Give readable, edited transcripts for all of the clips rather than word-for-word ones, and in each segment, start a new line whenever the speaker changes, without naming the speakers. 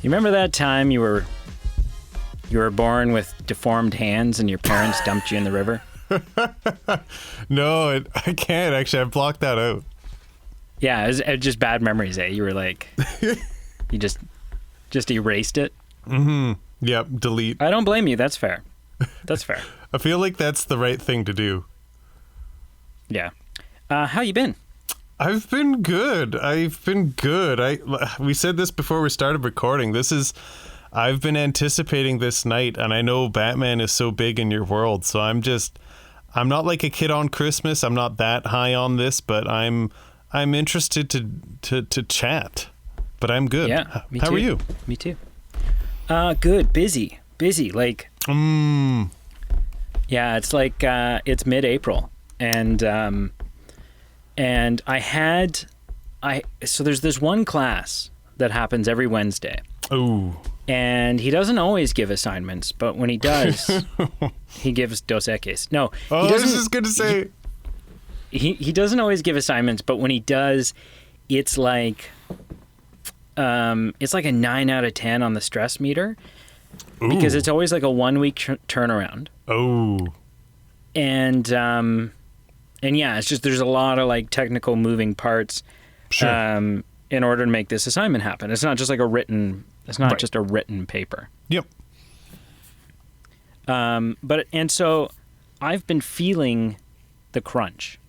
You remember that time you were born with deformed hands and your parents dumped you in the river?
No, I can't actually. I blocked that out.
Yeah, it was just bad memories, eh? You were like, you just erased it.
Yep, delete.
I don't blame you. That's fair. That's fair.
I feel like that's the right thing to do.
Yeah. How you been?
I've been good. We said this before we started recording. I've been anticipating this night, and I know Batman is so big in your world, so I'm not like a kid on Christmas. I'm not that high on this, but I'm interested to chat. But I'm good.
Yeah, me
How
too.
are you?
Me too. Good. Busy. Like. Yeah, it's like it's mid-April, and so there's this one class that happens every Wednesday.
Ooh.
And he doesn't always give assignments, but when he does, he gives Dos Equis. No,
I
he
was
doesn't.
just gonna say.
He doesn't always give assignments, but when he does, it's like a 9 out of 10 on the stress meter.
Ooh.
Because it's always like a 1 week turnaround.
Oh.
And yeah, it's just there's a lot of like technical moving parts.
Sure.
In order to make this assignment happen. It's not just like it's not
Right.
just a written paper.
Yep.
So I've been feeling the crunch.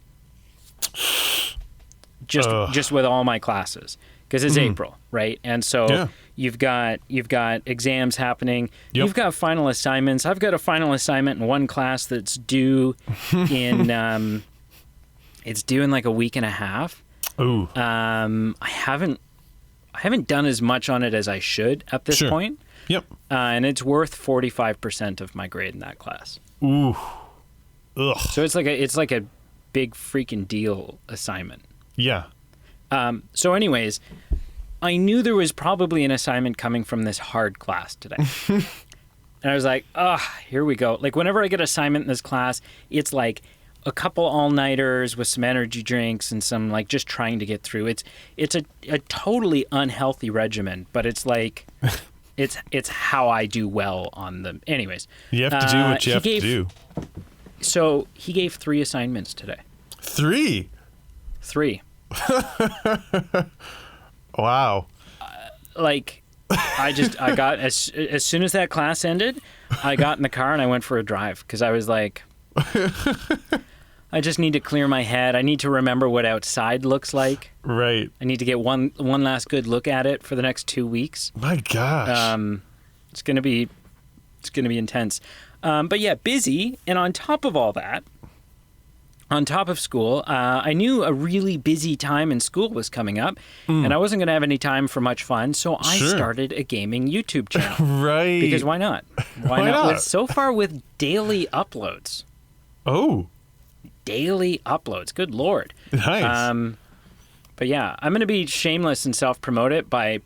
Just with all my classes, because it's April, right? And so
Yeah.
you've got exams happening.
Yep.
You've got final assignments. I've got a final assignment in one class that's due in it's due in like a week and a half.
Ooh.
I haven't done as much on it as I should at this
Sure.
point.
Yep.
And it's worth 45% of my grade in that class.
Ooh. Ugh.
So it's like a big freaking deal assignment.
Yeah.
So anyways, I knew there was probably an assignment coming from this hard class today. And I was like, here we go. Like whenever I get an assignment in this class, it's like a couple all-nighters with some energy drinks and some like just trying to get through. It's a totally unhealthy regimen, but it's like it's how I do well on them. Anyways,
You have to do what you have to do.
So he gave 3 assignments today.
3.
3.
Wow.
Like I got as soon as that class ended, I got in the car and I went for a drive because I was like, I just need to clear my head. I need to remember what outside looks like.
Right.
I need to get one last good look at it for the next 2 weeks.
My gosh.
It's gonna be intense. But yeah, busy. And on top of all that, on top of school, I knew a really busy time in school was coming up, and I wasn't going to have any time for much fun, so I
Sure.
started a gaming YouTube channel.
Right.
Because why not? Why
Why not?
So far with daily uploads.
Oh,
Daily uploads. Good Lord.
nice.
But yeah, I'm going to be shameless and self-promote it by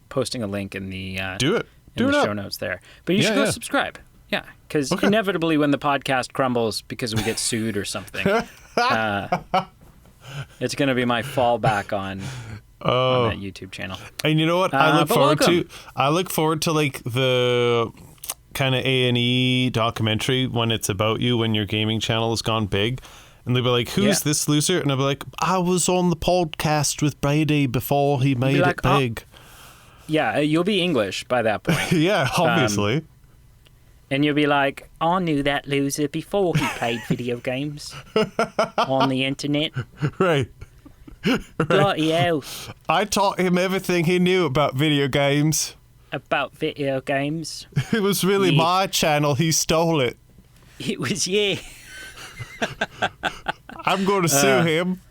posting a link in the
Do it.
in
Do
the
it
show
up.
notes there. But you should go
yeah.
subscribe. Yeah, because
Okay.
inevitably when the podcast crumbles because we get sued or something, it's going to be my fallback on that YouTube channel.
And you know what? I look
but
forward
welcome.
to. I look forward to like the kind of A&E documentary when it's about you when your gaming channel has gone big, and they'll be like, "Who's
Yeah.
this loser?" And I'll be like, "I was on the podcast with Brady before he made
like,
it big."
Yeah, you'll be English by that point.
Yeah, obviously.
And you'll be like, I knew that loser before he played video games on the internet.
Right.
Bloody hell.
I taught him everything he knew about video games.
About video games.
It was really
Yeah.
my channel. He stole it.
It was, yeah.
I'm going to sue him.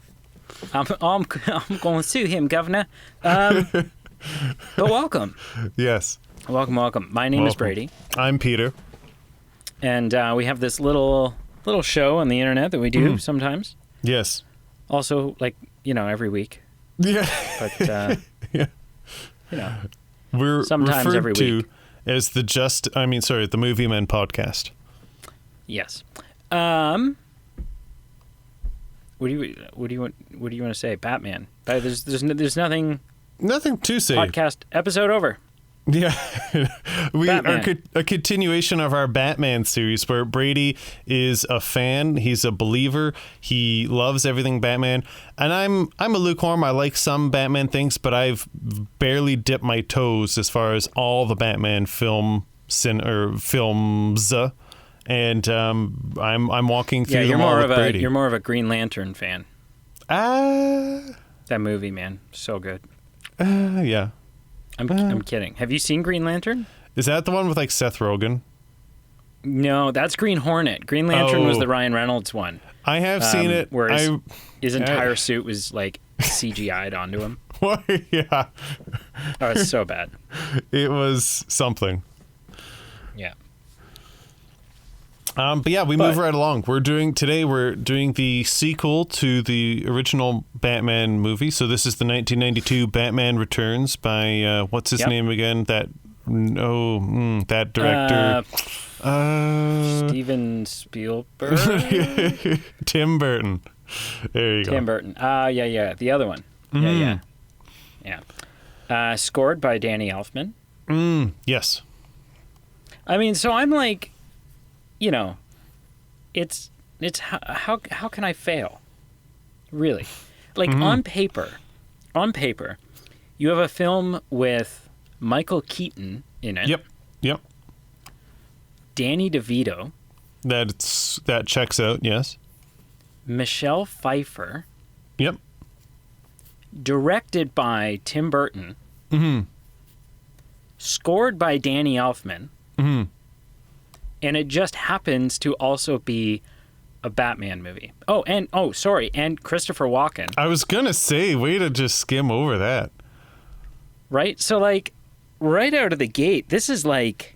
I'm going to sue him, Governor. But welcome.
Yes.
Welcome. My name is
Welcome.
Brady.
I'm Peter.
And we have this little show on the internet that we do sometimes.
Yes.
Also, like, every week.
Yeah.
But,
Yeah. We're
Sometimes
referred
every
to
week.
as the Movie Men podcast.
yes. What do you want to say? Batman. There's nothing.
Nothing to say.
Podcast episode over.
Yeah, we are
Batman.
a continuation of our Batman series where Brady is a fan. He's a believer. He loves everything Batman, and I'm a lukewarm. I like some Batman things, but I've barely dipped my toes as far as all the Batman films, and I'm walking through
Yeah,
them all with Brady.
you're more of a Green Lantern fan.
Ah,
That movie, man, so good.
yeah.
I'm kidding. Have you seen Green Lantern?
Is that the one with like Seth Rogen?
No, that's Green Hornet. Green Lantern was
Oh.
the Ryan Reynolds one.
I have seen it.
Where his entire suit was like CGI'd onto him.
Yeah,
Oh, it's so bad.
it was something.
Yeah.
But yeah, we move right along. We're doing the sequel to the original Batman movie. So this is the 1992 Batman Returns by what's his
Yep.
name again? That director,
Steven Spielberg?
Tim Burton. There you
Tim
go.
Burton. Yeah. The other one. Yeah. Scored by Danny Elfman.
Yes.
I mean, so I'm like, you know, it's how can I fail? Really? Like on paper, you have a film with Michael Keaton in it.
Yep.
Danny DeVito,
That checks out. Yes.
Michelle Pfeiffer,
Yep.
directed by Tim Burton,
Mm-hmm.
scored by Danny Elfman,
Mm-hmm.
and it just happens to also be a Batman movie. And Christopher Walken,
I was gonna say, way to just skim over that.
right? So like, right out of the gate, this is like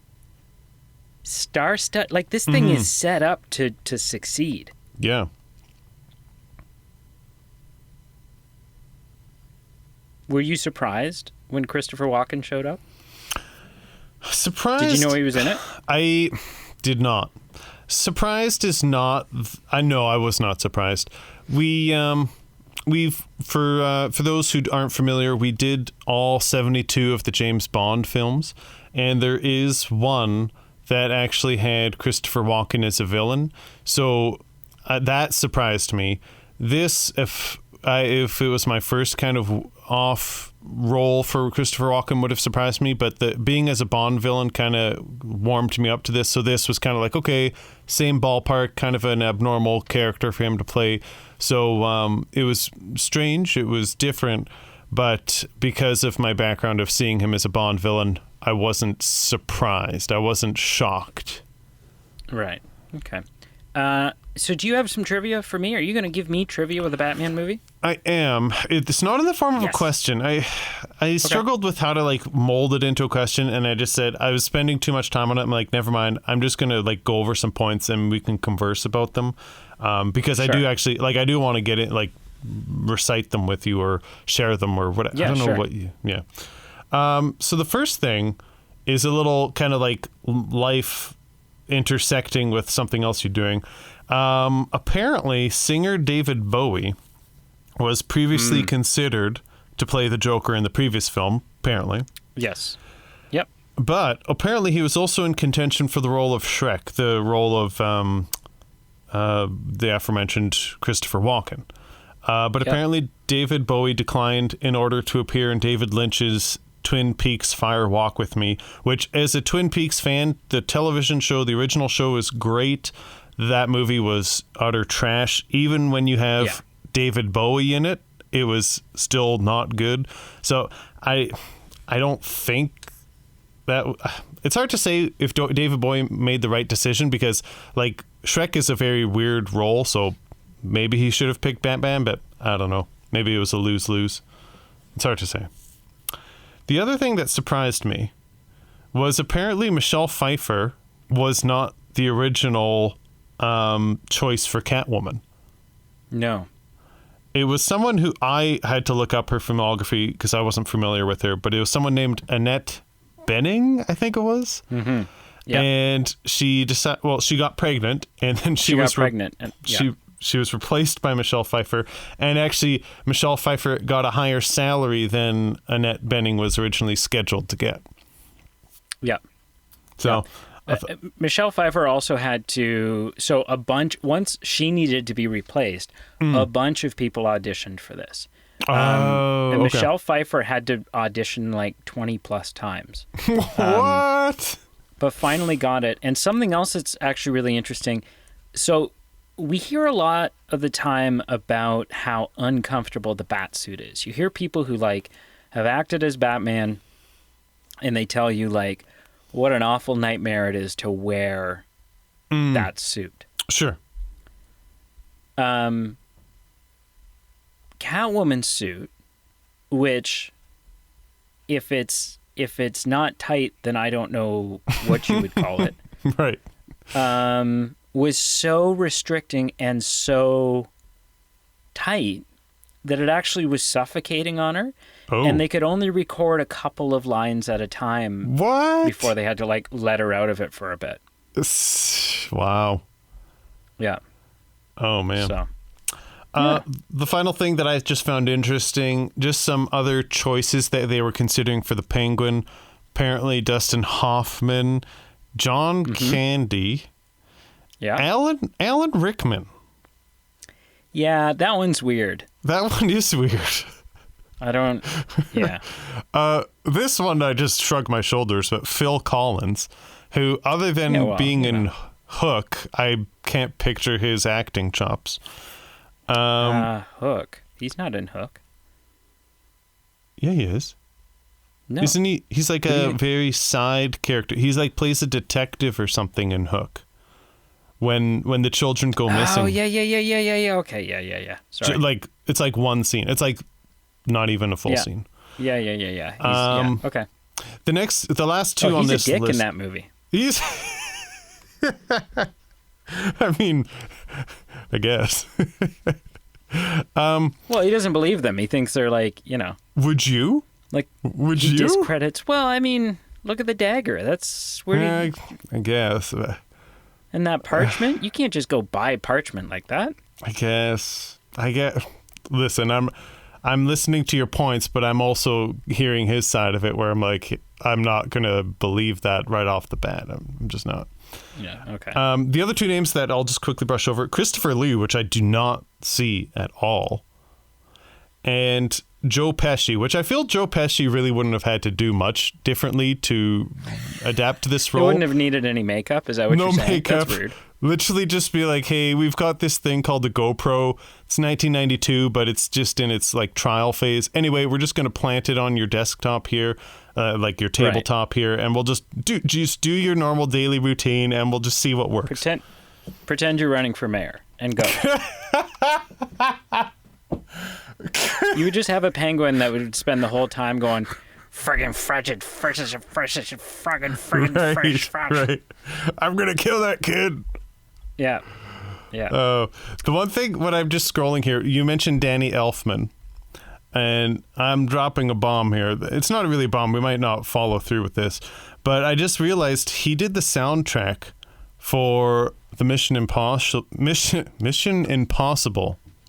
star-studded. Like this thing is set up to succeed.
Yeah.
Were you surprised when Christopher Walken showed up?
Surprised.
Did you know he was in it?
I did not. Surprised is not. I know I was not surprised. We've for those who aren't familiar, we did all 72 of the James Bond films, and there is one that actually had Christopher Walken as a villain. So that surprised me. This, if it was my first kind of off role for Christopher Walken, would have surprised me, but the being as a Bond villain kind of warmed me up to this. So this was kind of like, okay, same ballpark, kind of an abnormal character for him to play. So it was strange, it was different, but because of my background of seeing him as a Bond villain, I wasn't surprised. I wasn't shocked.
Right. Okay. So do you have some trivia for me? Are you going to give me trivia with a Batman movie?
I am. It's not in the form of a
Yes.
question. I struggled with how to like mold it into a question, and I just said I was spending too much time on it. I'm like, never mind. I'm just gonna like go over some points and we can converse about them, because I do
Sure.
actually like I do want to get it like recite them with you or share them or whatever.
Yeah,
I don't know
sure.
what you. Yeah. So the first thing is a little kind of like life intersecting with something else you're doing. Apparently, singer David Bowie was previously considered to play the Joker in the previous film, apparently.
Yes. Yep.
But apparently he was also in contention for the role of Shrek, the role of the aforementioned Christopher Walken. But apparently David Bowie declined in order to appear in David Lynch's Twin Peaks Fire Walk with Me, which, as a Twin Peaks fan, the television show, the original show, is great. That movie was utter trash. Even when you have David Bowie in it, it was still not good. So I don't think that it's hard to say if David Bowie made the right decision, because like Shrek is a very weird role, so maybe he should have picked Batman, but I don't know. Maybe it was a lose-lose. It's hard to say. The other thing that surprised me was apparently Michelle Pfeiffer was not the original choice for Catwoman.
No.
It was someone who I had to look up her filmography because I wasn't familiar with her, but it was someone named Annette Bening, I think it was.
Mm-hmm. Yeah.
And she decided, well, she got pregnant, and then she
got
was
pregnant. And,
she was replaced by Michelle Pfeiffer, and actually Michelle Pfeiffer got a higher salary than Annette Bening was originally scheduled to get.
Yeah.
So
Michelle Pfeiffer also had to. So once she needed to be replaced, a bunch of people auditioned for this. And
okay.
Michelle Pfeiffer had to audition like 20 plus times.
What?
But finally got it. And something else that's actually really interesting. So we hear a lot of the time about how uncomfortable the bat suit is. You hear people who like have acted as Batman and they tell you like what an awful nightmare it is to wear that suit.
Sure.
Catwoman's suit, which if it's not tight, then I don't know what you would call it.
Right.
Was so restricting and so tight that it actually was suffocating on her.
Oh.
And they could only record a couple of lines at a time
What?
before they had to like let her out of it for a bit.
Wow.
Yeah.
Oh, man.
So
The final thing that I just found interesting, just some other choices that they were considering for the Penguin. Apparently, Dustin Hoffman, John Candy,
yeah.
Alan Rickman.
Yeah, that one's weird.
That one is weird.
I don't. Yeah.
This one I just shrugged my shoulders, but Phil Collins, who other than being in Hook, I can't picture his acting chops.
Hook. He's not in Hook.
Yeah, he is.
No.
Isn't he? He's like a very side character. He's like plays a detective or something in Hook. When the children go missing.
Oh, yeah. Okay, yeah. Sorry.
Like, it's like one scene. It's like not even a full scene.
Yeah. He's, okay.
The last two on this list.
He's a dick in that movie.
He's... I mean, I guess.
Well, he doesn't believe them. He thinks they're like,
Would you?
Like,
Would
he
you?
discredits. Well, I mean, look at the dagger. That's where
I guess.
And that parchment? You can't just go buy parchment like that.
I guess. Listen, I'm listening to your points, but I'm also hearing his side of it where I'm like, I'm not going to believe that right off the bat. I'm just not.
Yeah, okay.
The other two names that I'll just quickly brush over, Christopher Lee, which I do not see at all, and Joe Pesci, which I feel Joe Pesci really wouldn't have had to do much differently to adapt to this role.
He wouldn't have needed any makeup, is that what you're saying?
No makeup.
That's weird.
Literally just be like, hey, we've got this thing called the GoPro. It's 1992, but it's just in its like trial phase. Anyway, we're just going to plant it on your desktop here, like your tabletop here, and we'll just do your normal daily routine, and we'll just see what works.
Pretend you're running for mayor and go. You would just have a penguin that would spend the whole time going, friggin' frigid, friggin' fresh.
Right. I'm going to kill that kid.
Yeah.
The one thing, when I'm just scrolling here, you mentioned Danny Elfman, and I'm dropping a bomb here. It's not really a bomb. We might not follow through with this, but I just realized he did the soundtrack for the Mission Impossible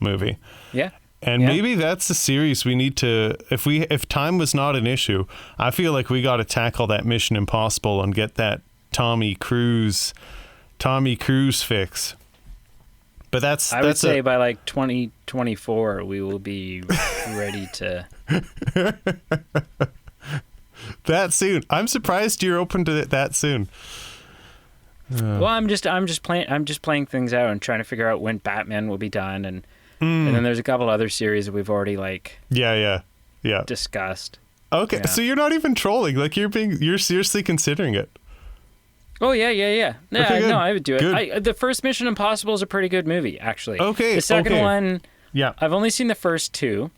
movie.
Yeah.
And maybe that's the series we need to, if time was not an issue, I feel like we got to tackle that Mission Impossible and get that Tommy Cruise fix. But I would
say by like 2024 we will be ready to.
That soon. I'm surprised you're open to it that soon.
Well, I'm just playing things out and trying to figure out when Batman will be done, and then there's a couple other series that we've already discussed.
Okay,
Yeah.
so you're not even trolling. Like you're seriously considering it.
Oh yeah.
Okay, good.
No, I would do it.
Good.
The first Mission Impossible is a pretty good movie, actually.
Okay.
The second one,
yeah,
I've only seen the first two.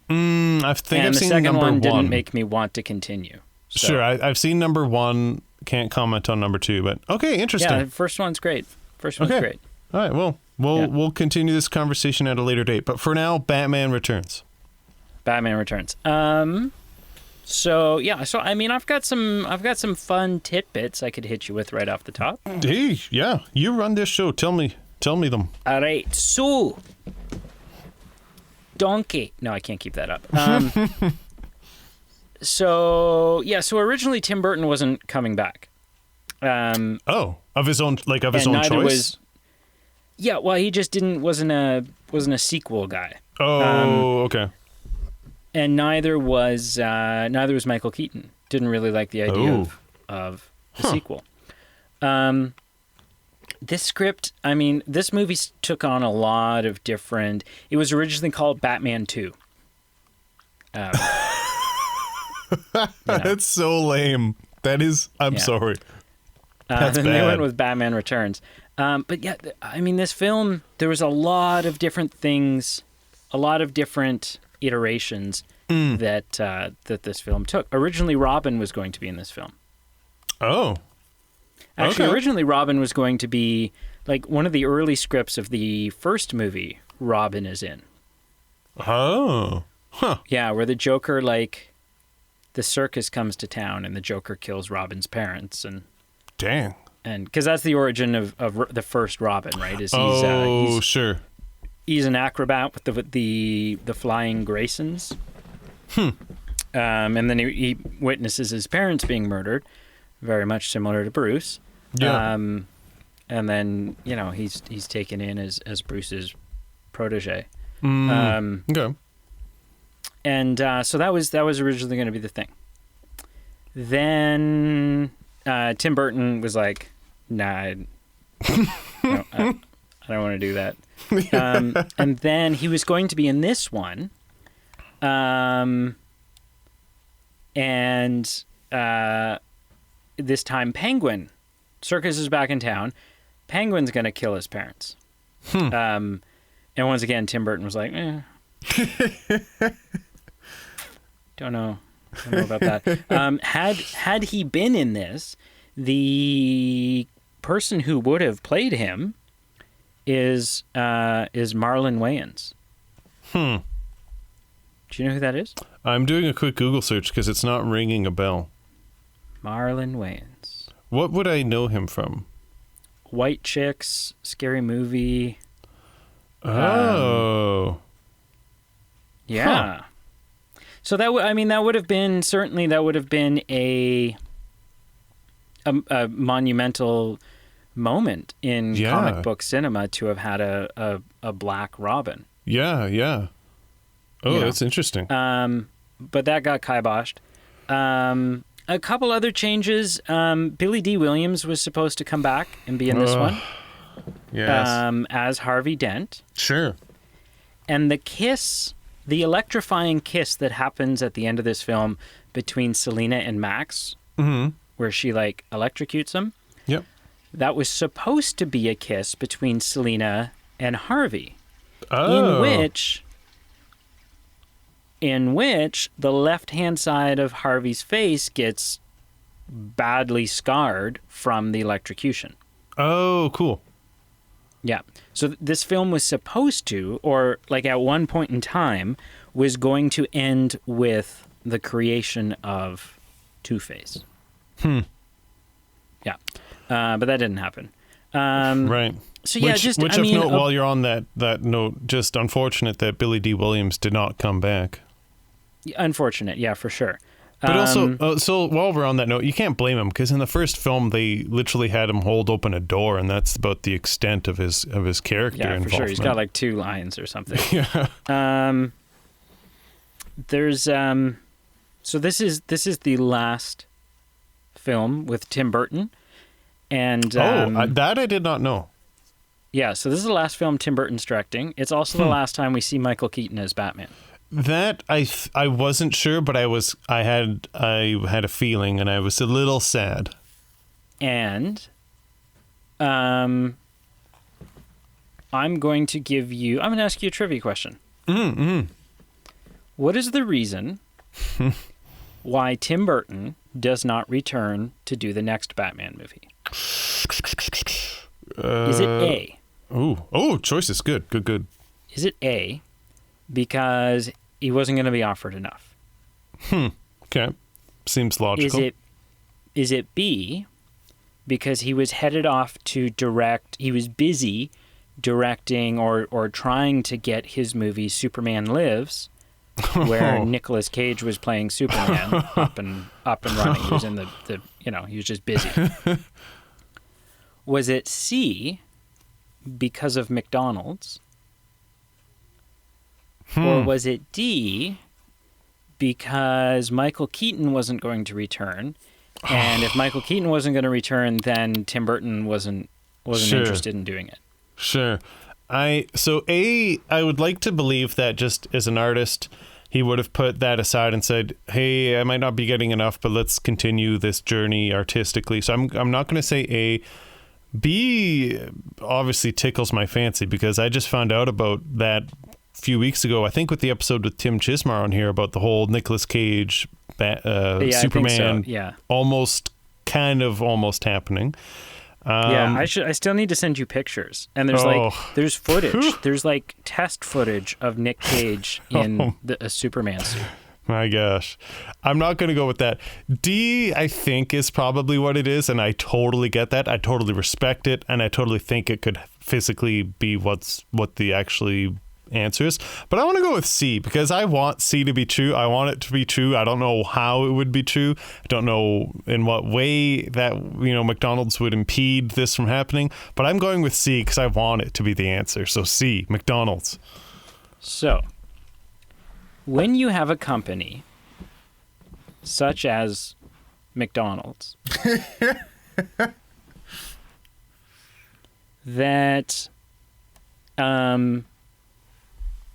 I think
and
I've
the
seen
second
number
one
one.
didn't make me want to continue. So.
Sure, I've seen number one. Can't comment on number two, but okay, interesting.
Yeah, the first one's great. Great.
All right, well, we'll continue this conversation at a later date. But for now, Batman Returns.
So I mean, I've got some fun tidbits I could hit you with right off the top.
Hey, yeah, you run this show. Tell me them.
All right, so donkey. No, I can't keep that up. So originally Tim Burton wasn't coming back.
Of his own, like of his own choice.
Well, he just wasn't a sequel guy.
Okay.
And neither was Michael Keaton. Didn't really like the idea of the sequel. This script, I mean, this movie took on a lot of different. It was originally called Batman 2.
That's so lame. That is. I'm sorry. That's
then
bad.
They went with Batman Returns. But yeah, I mean, this film, there was a lot of different things, a lot of different iterations that this film took. Originally, Robin was going to be in this film.
Oh.
Actually, originally Robin was going to be, like, one of the early scripts of the first movie Robin is in.
Oh. Huh.
Yeah, where the Joker, like, the circus comes to town and the Joker kills Robin's parents.
Dang.
And because that's the origin of the first Robin, right?
Sure.
He's an acrobat with the flying Graysons. And then he witnesses his parents being murdered, very much similar to Bruce.
Yeah.
And then, he's taken in as Bruce's protege.
Okay.
And so that was originally going to be the thing. Then Tim Burton was like, "Nah, I don't want to do that." And then he was going to be in this one, and this time Penguin, Circus is back in town. Penguin's going to kill his parents. And once again, Tim Burton was like, Don't know about that. Had he been in this, the person who would have played him is Marlon Wayans. Do you know who that is?
I'm doing a quick Google search because it's not ringing a bell.
Marlon Wayans.
What would I know him from?
White Chicks, Scary Movie.
Oh.
Yeah. Huh. So that would have been a monumental moment in comic book cinema to have had a black Robin.
Yeah. Oh, that's interesting.
But that got kiboshed. A couple other changes. Billy D. Williams was supposed to come back and be in this one.
Yes.
As Harvey Dent.
Sure.
And the electrifying kiss that happens at the end of this film between Selena and Max, where she like electrocutes him.
Yep.
That was supposed to be a kiss between Selena and Harvey.
Oh.
In which the left-hand side of Harvey's face gets badly scarred from the electrocution.
Oh, cool.
Yeah. So this film was supposed to, or like at one point in time, was going to end with the creation of Two-Face. Yeah. But that didn't happen.
Right.
So yeah,
note, while you're on that note, just unfortunate that Billy D. Williams did not come back.
Unfortunate, yeah, for sure.
But also, so while we're on that note, you can't blame him because in the first film they literally had him hold open a door, and that's about the extent of his character involvement.
Yeah, for sure. He's got like 2 lines or something.
Yeah.
There's so this is the last film with Tim Burton, and
that I did not know.
Yeah, so this is the last film Tim Burton's directing. It's also the last time we see Michael Keaton as Batman.
That I wasn't sure, but I had a feeling, and I was a little sad.
And, I'm going to ask you a trivia question. What is the reason why Tim Burton does not return to do the next Batman movie? Is it A?
Choice is good. Good.
Is it A, because he wasn't going to be offered enough?
Okay. Seems logical.
Is it B, because he was headed off to direct, he was busy directing or trying to get his movie Superman Lives where Nicolas Cage was playing Superman, up and running. He was in the he was just busy. Was it C, because of McDonald's? Or was it D, because Michael Keaton wasn't going to return? And if Michael Keaton wasn't going to return, then Tim Burton wasn't
Sure.
interested in doing it.
Sure. I would like to believe that just as an artist, he would have put that aside and said, "Hey, I might not be getting enough, but let's continue this journey artistically." So I'm not going to say A. B obviously tickles my fancy because I just found out about that a few weeks ago. I think with the episode with Tim Chismar on here about the whole Nicolas Cage Superman,
I think so. Yeah.
almost happening.
I still need to send you pictures. And there's footage. There's like test footage of Nick Cage in a Superman suit.
My gosh. I'm not going to go with that. D, I think, is probably what it is, and I totally get that. I totally respect it, and I totally think it could physically be what the actually answer is. But I want to go with C because I want C to be true. I want it to be true. I don't know how it would be true. I don't know in what way that, McDonald's would impede this from happening, but I'm going with C because I want it to be the answer. So C, McDonald's.
So, when you have a company such as McDonald's that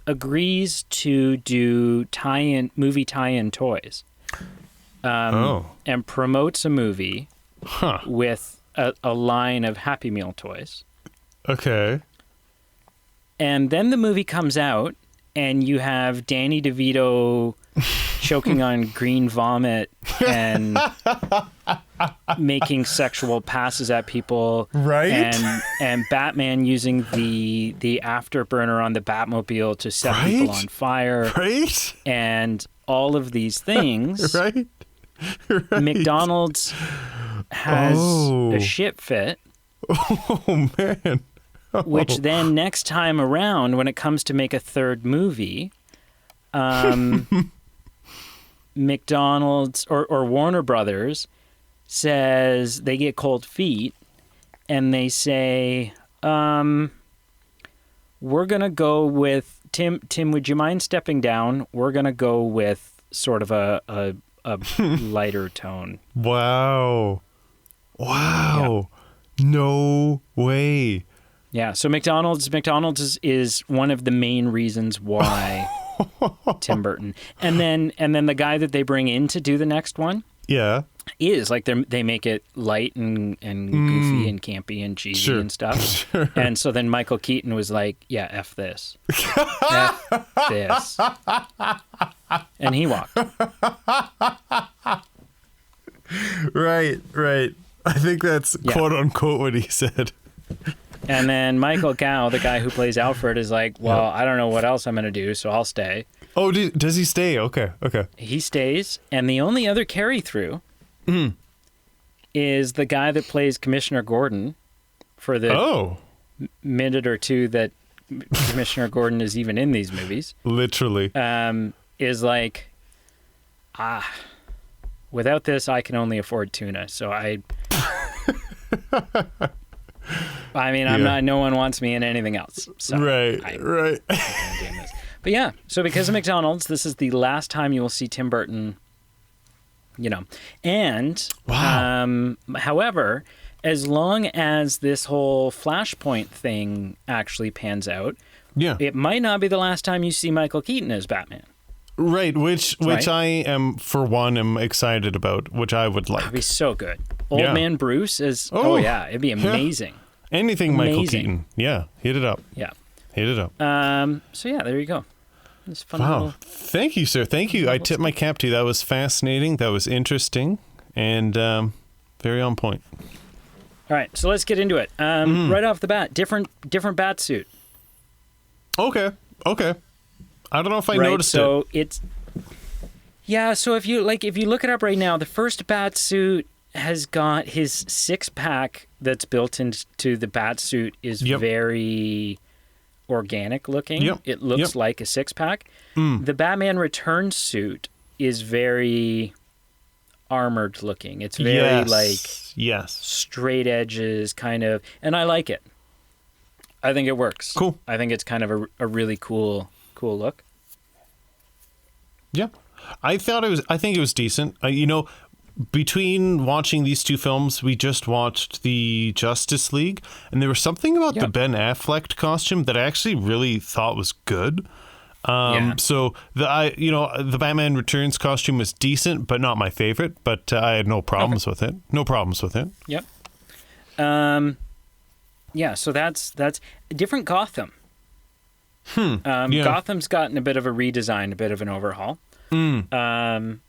agrees to do movie tie-in toys and promotes a movie with a line of Happy Meal toys.
Okay.
And then the movie comes out and you have Danny DeVito choking on green vomit and making sexual passes at people.
Right.
And Batman using the afterburner on the Batmobile to set people on fire.
Right.
And all of these things.
Right.
McDonald's has a shit fit.
Oh, man.
Which then next time around, when it comes to make a third movie, McDonald's or Warner Brothers says they get cold feet and they say, we're going to go with Tim, would you mind stepping down? We're going to go with sort of a lighter tone.
Wow. Yeah. No way.
Yeah, so McDonald's is one of the main reasons why Tim Burton. And then the guy that they bring in to do the next one is like they make it light and goofy and campy and cheesy and stuff. Sure. And so then Michael Keaton was like, yeah, F this. F this. And he walked.
Right. I think that's quote unquote what he said.
And then Michael Gow, the guy who plays Alfred, is like, well, I don't know what else I'm going to do, so I'll stay.
Oh, does he stay? Okay.
He stays, and the only other carry-through is the guy that plays Commissioner Gordon for the minute or two that Commissioner Gordon is even in these movies.
Literally.
Is like, without this, I can only afford tuna, so I'm not. No one wants me in anything else. So
right.
But yeah, so because of McDonald's, this is the last time you will see Tim Burton. And however, as long as this whole Flashpoint thing actually pans out, it might not be the last time you see Michael Keaton as Batman.
Right, which I am for one am excited about, which I would like.
That'd be so good. Old Man Bruce is it'd be amazing.
Anything Michael Keaton. Yeah, hit it up.
Yeah.
Hit it up.
So yeah, there you go. It's fun.
Wow. Thank you, sir. Thank you. I tip my cap to you. That was fascinating. That was interesting and very on point.
All right, so let's get into it. Right off the bat, different bat suit.
Okay. I don't know if I noticed it.
So it's so if you look it up right now, the first bat suit has got his 6-pack that's built into the bat suit is very organic looking.
Yep.
It looks
Yep.
like a six-pack. The Batman Returns suit is very armored looking. It's very
yes.
straight edges kind of, and I like it. I think it works.
Cool.
I think it's kind of a really cool look.
Yeah. I think it was decent. Between watching these two films, we just watched the Justice League, and there was something about the Ben Affleck costume that I actually really thought was good. So the Batman Returns costume was decent, but not my favorite. But I had no problems with it. No problems with it.
Yep. Yeah. So that's a different Gotham. Gotham's gotten a bit of a redesign, a bit of an overhaul. And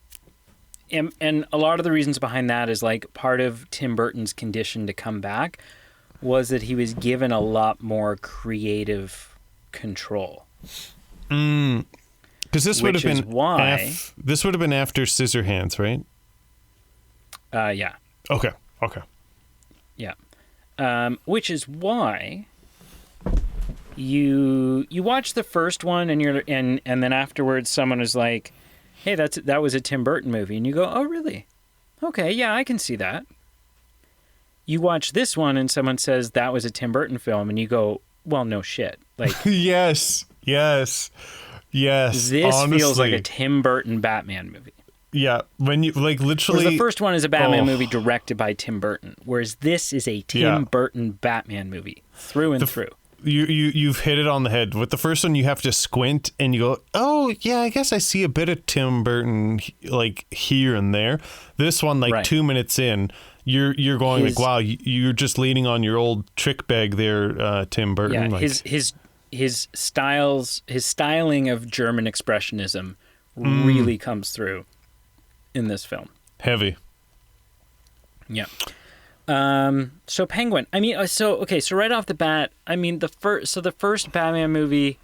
a lot of the reasons behind that is like part of Tim Burton's condition to come back was that he was given a lot more creative control.
Because this would have been
why
this would have been after Scissorhands, right?
Yeah.
Okay.
Yeah. Which is why you watch the first one and then afterwards someone is like, hey, that was a Tim Burton movie. And you go, oh, really? Okay, yeah, I can see that. You watch this one and someone says that was a Tim Burton film. And you go, well, no shit. Like,
Yes. This
honestly feels like a Tim Burton Batman movie.
Yeah, when you, like, literally...
Whereas the first one is a Batman movie directed by Tim Burton. Whereas this is a Tim Burton Batman movie through and through.
You've hit it on the head. With the first one, you have to squint and you go, oh, yeah, I guess I see a bit of Tim Burton, like, here and there. This one, like, 2 minutes in, you're going like, wow, you're just leaning on your old trick bag there, Tim Burton.
Yeah,
like,
his styling of German expressionism really comes through in this film.
Heavy.
Yeah. So Penguin. I mean, so right off the bat, I mean, the first Batman movie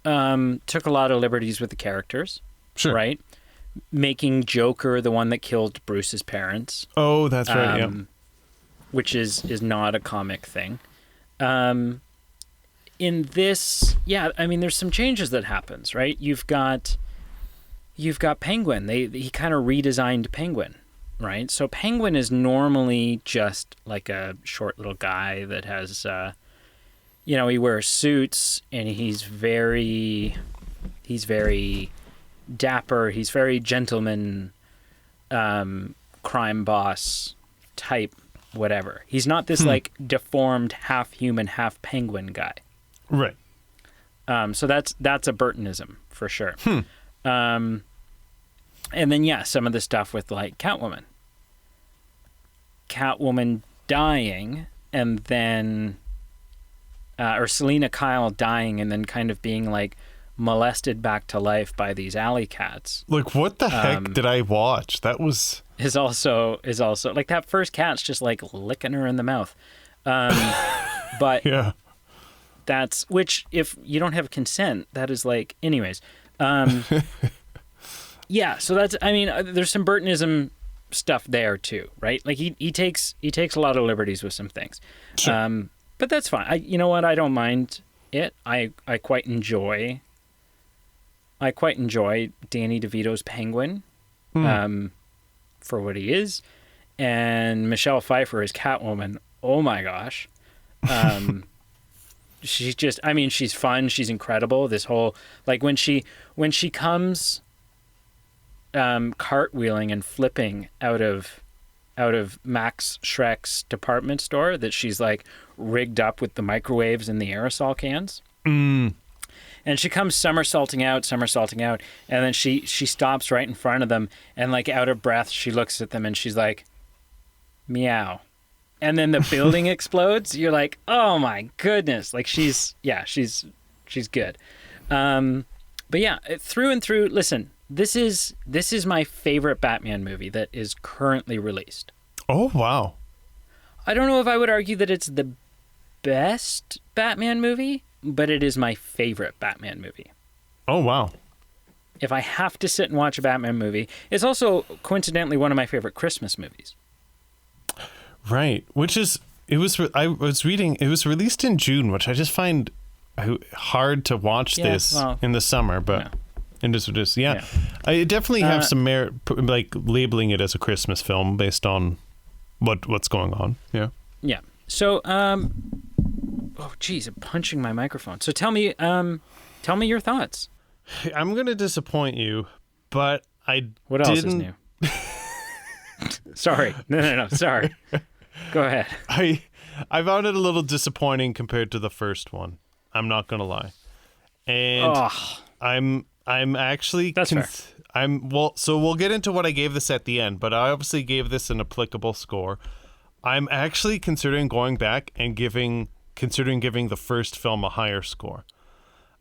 took a lot of liberties with the characters. Sure. Right? Making Joker the one that killed Bruce's parents.
Oh, that's right, yeah.
Which is not a comic thing. In this, yeah, I mean, there's some changes that happens, right? You've got Penguin. He kind of redesigned Penguin. Right, so Penguin is normally just like a short little guy that has, he wears suits and he's very dapper. He's very gentleman, crime boss type, whatever. He's not this like deformed half human, half penguin guy.
Right.
So that's a Burtonism for sure. And then, some of the stuff with, like, Catwoman dying, and then, or Selena Kyle dying, and then kind of being, like, molested back to life by these alley cats.
Like, what the heck did I watch? That was...
Is also, like, that first cat's just, like, licking her in the mouth. But...
Yeah.
That's... Which, if you don't have consent, that is, like... Anyways. Yeah, so that's, I mean, there's some Burtonism stuff there too, right? Like he takes a lot of liberties with some things. Sure. But that's fine. You know what? I don't mind it. I quite enjoy Danny DeVito's Penguin for what he is, and Michelle Pfeiffer as Catwoman. Oh my gosh. She's just, I mean, she's fun, she's incredible. This whole, like, when she comes cartwheeling and flipping out of Max Schreck's department store that she's like rigged up with the microwaves and the aerosol cans. And she comes somersaulting out, and then she stops right in front of them, and like out of breath, she looks at them and she's like, meow. And then the building explodes. You're like, oh my goodness. Like she's good. But yeah, through and through, listen, this is my favorite Batman movie that is currently released.
Oh, wow.
I don't know if I would argue that it's the best Batman movie, but it is my favorite Batman movie.
Oh, wow.
If I have to sit and watch a Batman movie, it's also coincidentally one of my favorite Christmas movies.
Right. I was reading, it was released in June, which I just find hard to watch this in the summer, but yeah. I definitely have some merit, like labeling it as a Christmas film based on what's going on. Yeah.
Yeah. So, oh, geez, I'm punching my microphone. So tell me your thoughts.
I'm gonna disappoint you, but
What else is new? Sorry. No. Sorry. Go ahead.
I found it a little disappointing compared to the first one. I'm not gonna lie, and I'm actually
that's fair.
So we'll get into what I gave this at the end, but I obviously gave this an applicable score. I'm actually considering going back and considering giving the first film a higher score.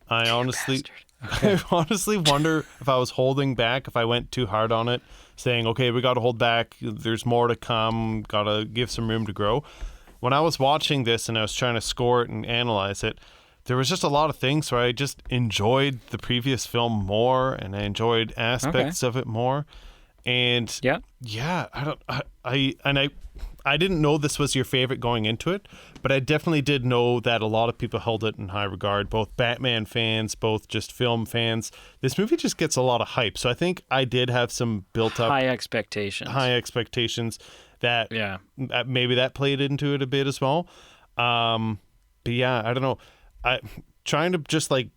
I honestly wonder if I was holding back, if I went too hard on it, saying, okay, we got to hold back, there's more to come, got to give some room to grow. When I was watching this and I was trying to score it and analyze it, there was just a lot of things where I just enjoyed the previous film more, and I enjoyed aspects of it more. And I didn't know this was your favorite going into it, but I definitely did know that a lot of people held it in high regard, both Batman fans, both just film fans. This movie just gets a lot of hype. So I think I did have some built up
high expectations
that maybe that played into it a bit as well. But yeah, I don't know. I trying to just like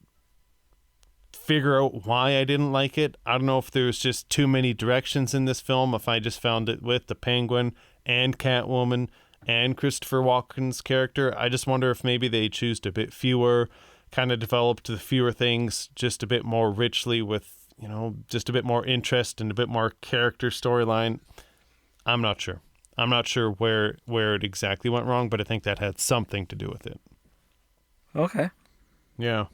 figure out why I didn't like it. I don't know if there was just too many directions in this film, if I just found it with the Penguin and Catwoman and Christopher Walken's character. I just wonder if maybe they choose a bit fewer, kind of developed the fewer things just a bit more richly with, just a bit more interest and a bit more character storyline. I'm not sure. I'm not sure where it exactly went wrong, but I think that had something to do with it.
Okay.
Yeah.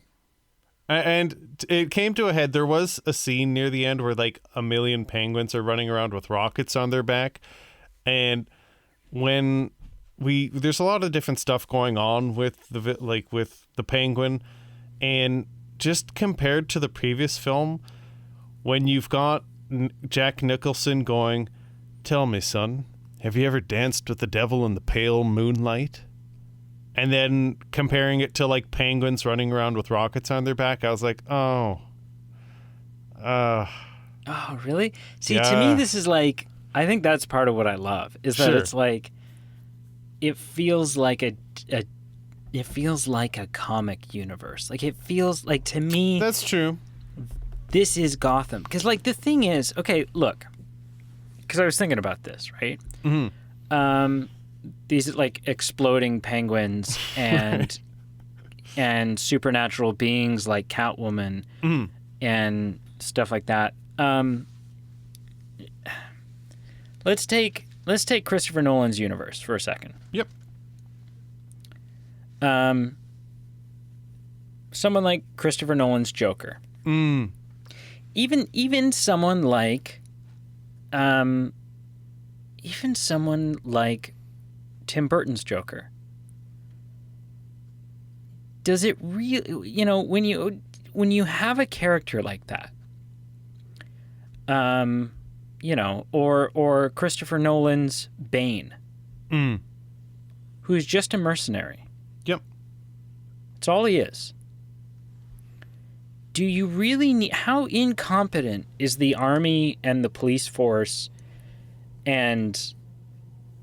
And it came to a head. There was a scene near the end where like a million penguins are running around with rockets on their back. And when there's a lot of different stuff going on with the Penguin, and just compared to the previous film, when you've got Jack Nicholson going, "Tell me, son, have you ever danced with the devil in the pale moonlight?" And then comparing it to like penguins running around with rockets on their back, I was like, oh,
really? See, to me, this is like, I think that's part of what I love is that it's like, it feels like a comic universe. Like it feels like, to me,
that's true.
This is Gotham. Because like the thing is, okay, look, because I was thinking about this, right? Mm-hmm. These like exploding penguins and and supernatural beings like Catwoman and stuff like that. Let's take Christopher Nolan's universe for a second.
Yep.
Someone like Christopher Nolan's Joker. Even someone like Tim Burton's Joker. Does it really, when you have a character like that, or Christopher Nolan's Bane, who's just a mercenary.
Yep.
That's all he is. Do you really need, how incompetent is the army and the police force and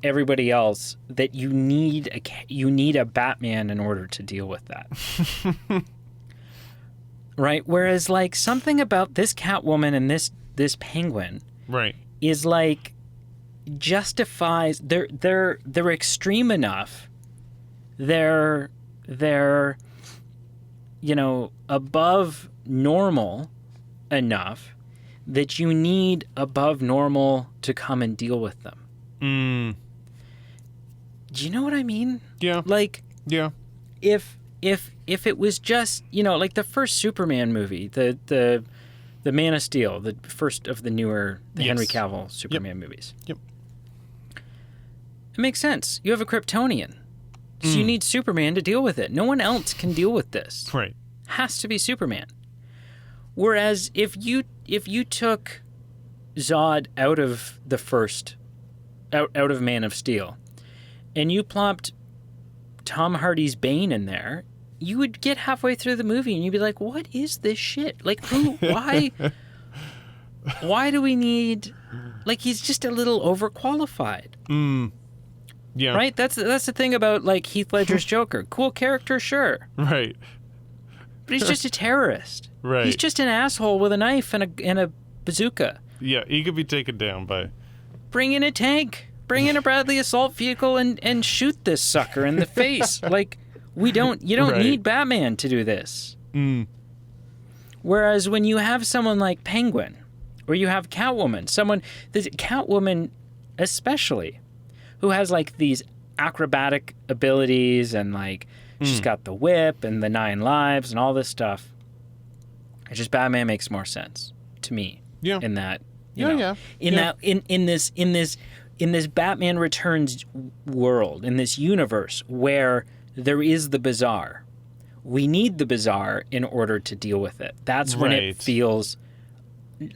everybody else that you need a Batman in order to deal with that? Right? Whereas like something about this Catwoman and this Penguin,
right,
is like justifies, they're extreme enough. They're above normal enough that you need above normal to come and deal with them. Do you know what I mean?
Yeah.
Like,
yeah.
If it was just, like the first Superman movie, the Man of Steel, the first of the newer Henry Cavill Superman movies.
Yep.
It makes sense. You have a Kryptonian. So you need Superman to deal with it. No one else can deal with this.
Right.
Has to be Superman. Whereas if you took Zod out of the first, out of Man of Steel, and you plopped Tom Hardy's Bane in there, you would get halfway through the movie and you'd be like, what is this shit? Like, why do we need, like, he's just a little overqualified.
Yeah.
Right? That's the thing about, like, Heath Ledger's Joker. Cool character, sure.
Right.
But he's just a terrorist.
Right.
He's just an asshole with a knife and a bazooka.
Yeah, he could be taken down by...
Bring in a tank. Bring in a Bradley assault vehicle and shoot this sucker in the face. Like, you don't
Right.
need Batman to do this. Whereas when you have someone like Penguin, or you have Catwoman, Catwoman especially, who has, like, these acrobatic abilities and, like, she's got the whip and the 9 lives and all this stuff. It's just Batman makes more sense to me.
Yeah.
In that, in this Batman Returns world, in this universe where there is the bizarre, we need the bizarre in order to deal with it. That's when it feels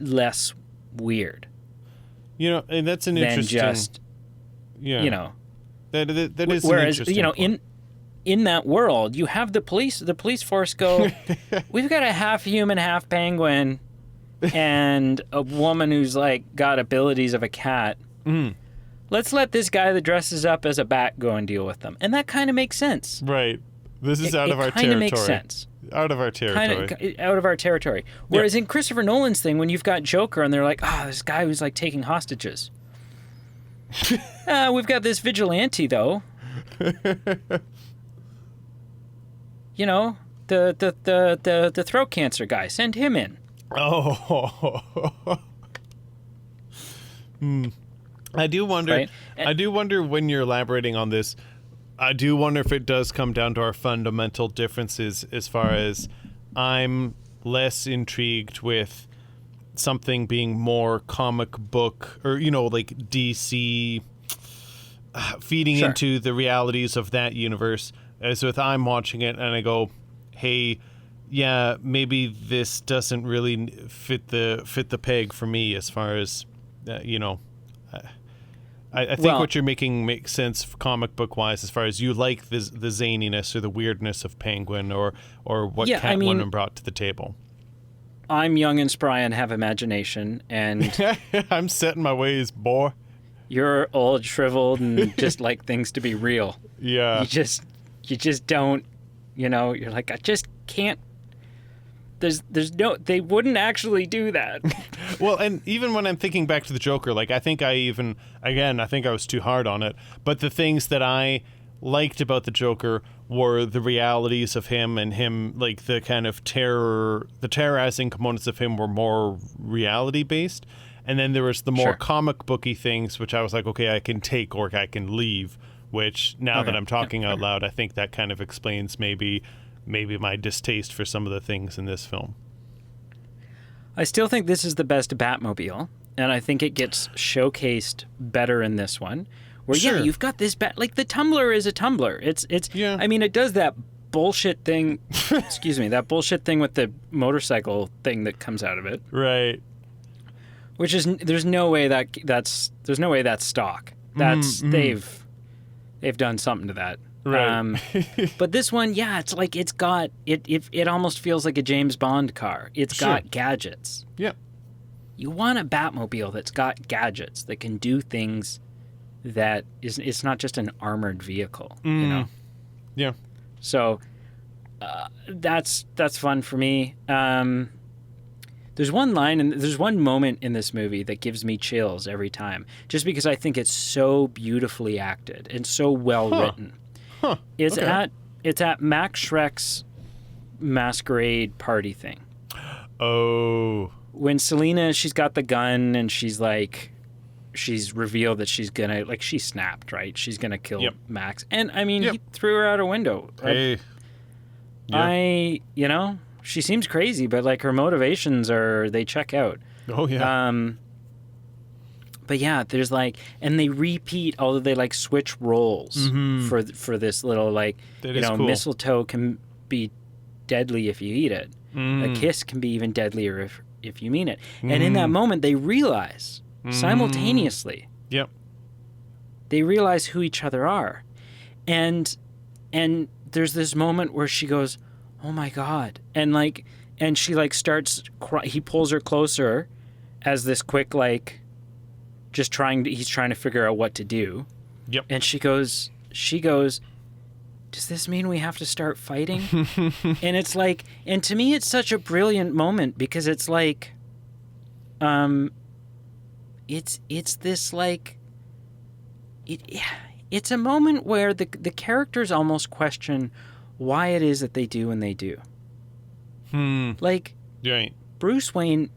less weird.
You know, and that's an
than
interesting...
just,
Yeah.
you know.
That is
Whereas,
an interesting
you know,
point.
in that world, you have the police force go, we've got a half human, half penguin, and a woman who's, like, got abilities of a cat. Let's let this guy that dresses up as a bat go and deal with them. And that kind of makes sense.
Right. This is out of our territory.
It kind of makes sense.
Out of our territory.
Out of our territory. Whereas in Christopher Nolan's thing, when you've got Joker and they're like, this guy who's, like, taking hostages. We've got this vigilante, though. You know, the throat cancer guy. Send him in.
Oh. I do wonder.
Right?
I do wonder when you're elaborating on this. I do wonder if it does come down to our fundamental differences as far as I'm less intrigued with something being more comic book or, you know, like DC feeding into the realities of that universe, as with I'm watching it and I go, hey, yeah, maybe this doesn't really fit the peg for me as far as, you know, I think what you're making makes sense comic book wise as far as you like the zaniness or the weirdness of Penguin or what Catwoman brought to the table.
I'm young and spry and have imagination, and
I'm set in my ways, boy.
You're old, shriveled, and just like things to be real.
Yeah.
You just don't, you know, you're like, I just can't. They wouldn't actually do that.
Well, and even when I'm thinking back to the Joker, like, I think I was too hard on it, but the things that I liked about the Joker were the realities of him and him, like, the kind of the terrorizing components of him were more reality based. And then there was the more comic booky things, which I was like, okay, I can take or I can leave, which now that I'm talking out loud, I think that kind of explains maybe my distaste for some of the things in this film.
I still think this is the best Batmobile, and I think it gets showcased better in this one. Where you've got this like the Tumbler is a Tumbler. It's I mean, it does that bullshit thing. Excuse me, that bullshit thing with the motorcycle thing that comes out of it.
Right.
Which is there's no way that's stock. That's they've done something to that.
Right.
But this one, it's like it's got it almost feels like a James Bond car. It's got gadgets.
Yep.
You want a Batmobile that's got gadgets that can do things that it's not just an armored vehicle, you know?
Yeah.
So that's fun for me. There's one line and there's one moment in this movie that gives me chills every time, just because I think it's so beautifully acted and so well written. It's at Max Schreck's masquerade party thing.
Oh.
When Selina, she's got the gun and she's revealed that she's gonna, like, she snapped, right? She's gonna kill Max. And I mean, he threw her out a window.
Hey.
You know, she seems crazy, but like her motivations they check out.
Oh yeah.
But yeah, there's like, and they repeat, although they like switch roles for this little, like,
that
you know,
cool.
Mistletoe can be deadly if you eat it. A kiss can be even deadlier if you mean it. And in that moment, they realize simultaneously.
Yep.
They realize who each other are, and there's this moment where she goes, "Oh my God," and she like starts. He pulls her closer, as this quick like, he's trying to figure out what to do.
Yep.
And she goes, "Does this mean we have to start fighting?" And it's like, and to me, it's such a brilliant moment because it's like, it's this like, it's a moment where the characters almost question why it is that they do when they do. Like,
Right.
Bruce Wayne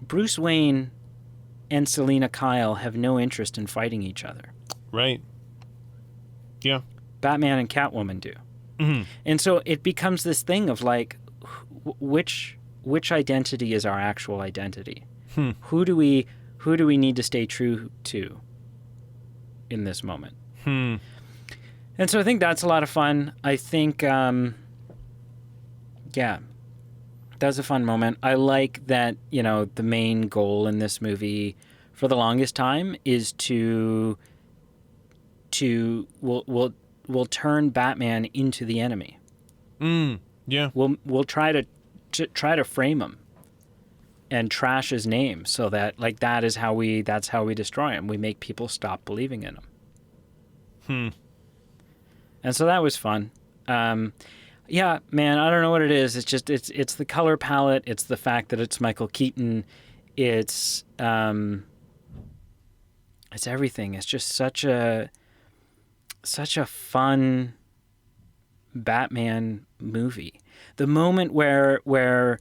and Selina Kyle have no interest in fighting each other.
Right. Yeah.
Batman and Catwoman do. And so it becomes this thing of like, which identity is our actual identity? Who do we need to stay true to in this moment? And so I think that's a lot of fun. I think, yeah, that's a fun moment. I like that, you know, the main goal in this movie for the longest time is we'll turn Batman into the enemy.
Yeah.
We'll try to frame him and trash his name so that like that's how we destroy him. We make people stop believing in him. And so that was fun. Yeah, man, I don't know what it is. It's just it's the color palette. It's the fact that it's Michael Keaton. It's everything. It's just such a fun Batman movie. The moment where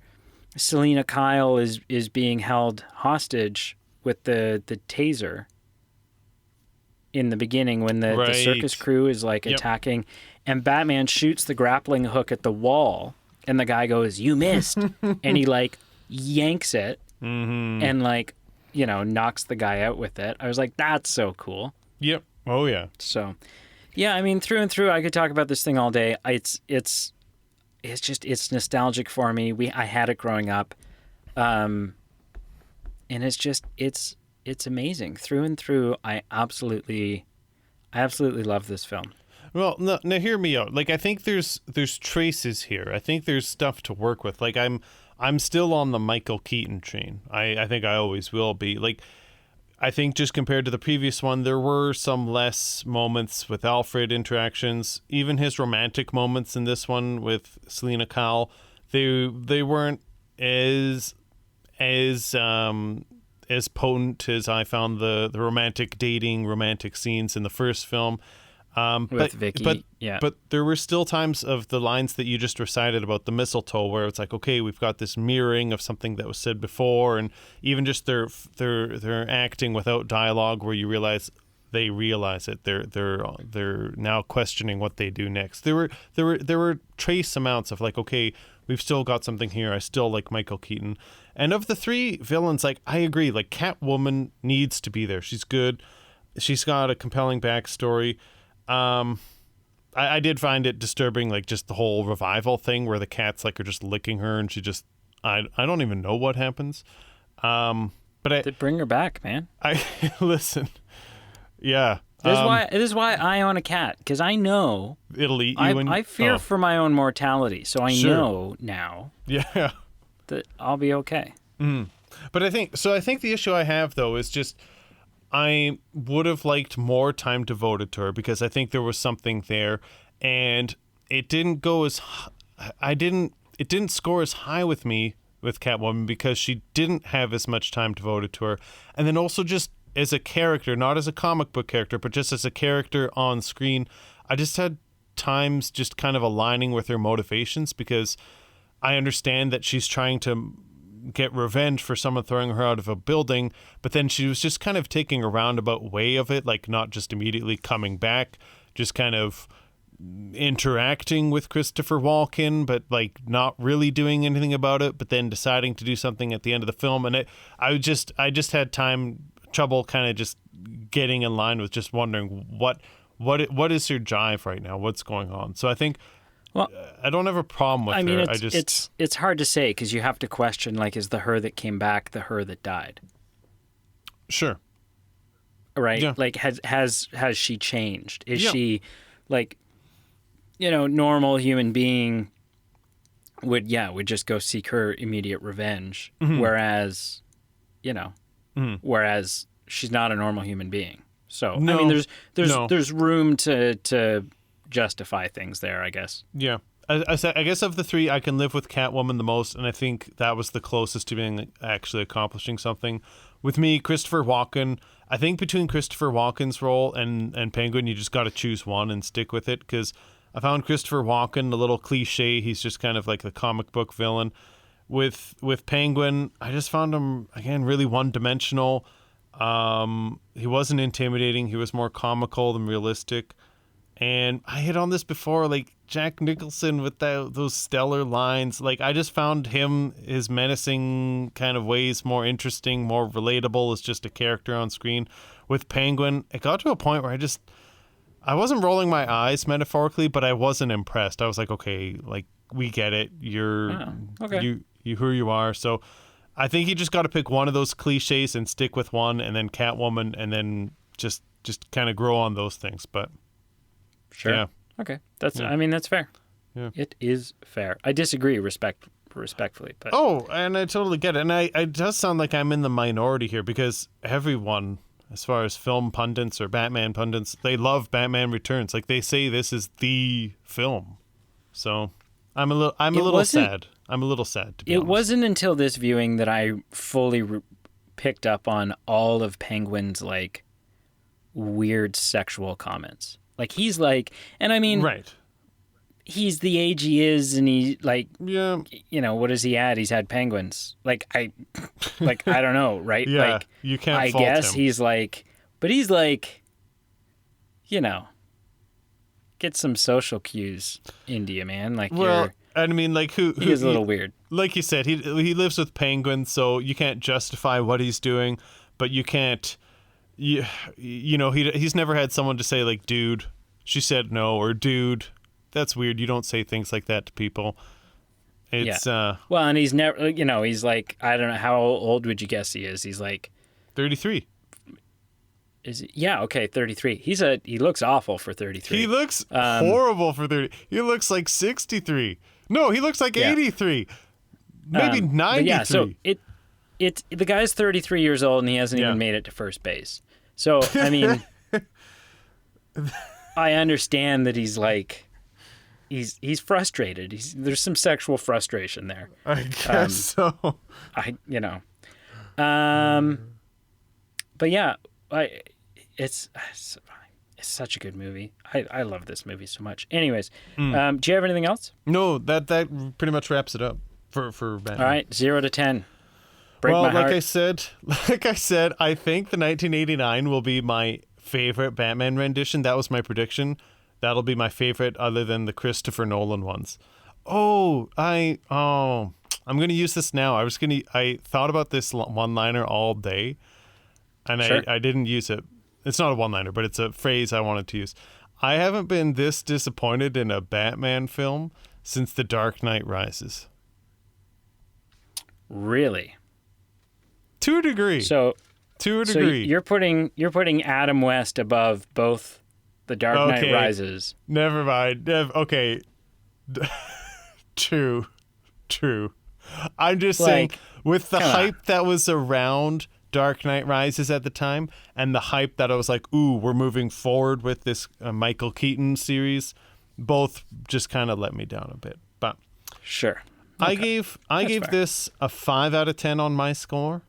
Selina Kyle is being held hostage with the taser in the beginning when the circus crew is like attacking, and Batman shoots the grappling hook at the wall and the guy goes, "You missed." And he like yanks it and like, you know, knocks the guy out with it. I was like, that's so cool.
Yep. Oh yeah.
So yeah, I mean, through and through, I could talk about this thing all day. It's nostalgic for me. I had it growing up, and it's amazing through and through. I absolutely love this film.
Well, no, now hear me out. Like I think there's traces here. I think there's stuff to work with. Like I'm still on the Michael Keaton train. I think I always will be. Like I think just compared to the previous one, there were some less moments with Alfred interactions. Even his romantic moments in this one with Selina Kyle, they weren't as potent as I found the romantic scenes in the first film.
With Vicky,
but there were still times of the lines that you just recited about the mistletoe where it's like, okay, we've got this mirroring of something that was said before, and even just their acting without dialogue, where you realize they realize it. They're now questioning what they do next. There were trace amounts of like, okay, we've still got something here. I still like Michael Keaton, and of the three villains, like I agree, like Catwoman needs to be there. She's good. She's got a compelling backstory. I did find it disturbing, like just the whole revival thing where the cats like are just licking her and she just I don't even know what happens. But
to bring her back, man.
I listen. Yeah.
This is why I own a cat, because I know
it'll eat you.
I fear for my own mortality, so I know now.
Yeah.
That I'll be okay.
But I think the issue I have though is just I would have liked more time devoted to her, because I think there was something there, and it didn't go as it didn't score as high with me with Catwoman because she didn't have as much time devoted to her. And then also just as a character, not as a comic book character, but just as a character on screen, I just had times just kind of aligning with her motivations, because I understand that she's trying to get revenge for someone throwing her out of a building, but then she was just kind of taking a roundabout way of it, like not just immediately coming back, just kind of interacting with Christopher Walken, but like not really doing anything about it, but then deciding to do something at the end of the film. And I just had trouble kind of just getting in line with just wondering what is her jive right now, what's going on. So I think, well, I don't have a problem with her.
It's hard to say, because you have to question, like, is the her that came back the her that died?
Sure.
Right?
Yeah.
Like, has she changed? Is she, like, normal human being would just go seek her immediate revenge, whereas, whereas she's not a normal human being. So
No,
I mean,
no.
there's room to justify things there, I guess.
Yeah. I guess of the three, I can live with Catwoman the most, and I think that was the closest to being actually accomplishing something. With me, Christopher Walken, I think between Christopher Walken's role and Penguin, you just got to choose one and stick with it, because I found Christopher Walken a little cliche. He's just kind of like the comic book villain. With Penguin, I just found him, again, really one-dimensional. He wasn't intimidating. He was more comical than realistic. And I hit on this before, like Jack Nicholson with those stellar lines. Like, I just found his menacing kind of ways more interesting, more relatable as just a character on screen. With Penguin, it got to a point where I wasn't rolling my eyes metaphorically, but I wasn't impressed. I was like, okay, like, we get it. You who you are. So I think you just got to pick one of those cliches and stick with one, and then Catwoman, and then just kind of grow on those things. But
sure.
Yeah.
Okay. I mean, that's fair.
Yeah.
It is fair. I disagree respectfully, but
Oh, and I totally get it. And it does sound like I'm in the minority here, because everyone, as far as film pundits or Batman pundits, they love Batman Returns. Like, they say this is the film. So I'm a little sad. I'm a little sad, to be honest.
It wasn't until this viewing that I fully picked up on all of Penguin's, like, weird sexual comments. Like, he's like, and I mean,
right.
He's the age he is, and he, like,
Yeah.
What is he at? He's had penguins. Like, I don't know, right?
Yeah,
like,
you can't
I
fault
guess
him.
he's like, but he's like, get some social cues into you, man. Like,
Well, I mean, like, who
he is a little weird.
Like you said, he lives with penguins, so you can't justify what he's doing, but you can't. He's never had someone to say, like, dude, she said no, or dude, that's weird. You don't say things like that to people. It's
well, and he's never, he's like, I don't know, how old would you guess he is? He's like
33.
Is he? Yeah, okay, 33. He looks awful for 33.
He looks horrible for 30. He looks like 63. No, he looks like 83. Maybe 93.
Yeah, so the guy's 33 years old, and he hasn't even made it to first base. So, I mean, I understand that he's like, he's frustrated. There's some sexual frustration there.
I guess so.
But yeah, it's such a good movie. I love this movie so much. Anyways, do you have anything else?
No, that pretty much wraps it up for Batman.
All right, 0 to 10. Break
Well,
my heart.
like I said, I think the 1989 will be my favorite Batman rendition. That was my prediction. That'll be my favorite, other than the Christopher Nolan ones. I'm going to use this now. I thought about this one-liner all day, and
Sure.
I didn't use it. It's not a one-liner, but it's a phrase I wanted to use. I haven't been this disappointed in a Batman film since The Dark Knight Rises.
Really?
To a degree.
So
degree.
you're putting Adam West above both The Dark Knight Rises.
Never mind. Okay. True. I'm just saying, with the hype that was around Dark Knight Rises at the time, and the hype that I was like, ooh, we're moving forward with this Michael Keaton series, both just kind of let me down a bit. But
Sure.
I
Okay.
gave
fair.
this a 5 out of 10 on my score.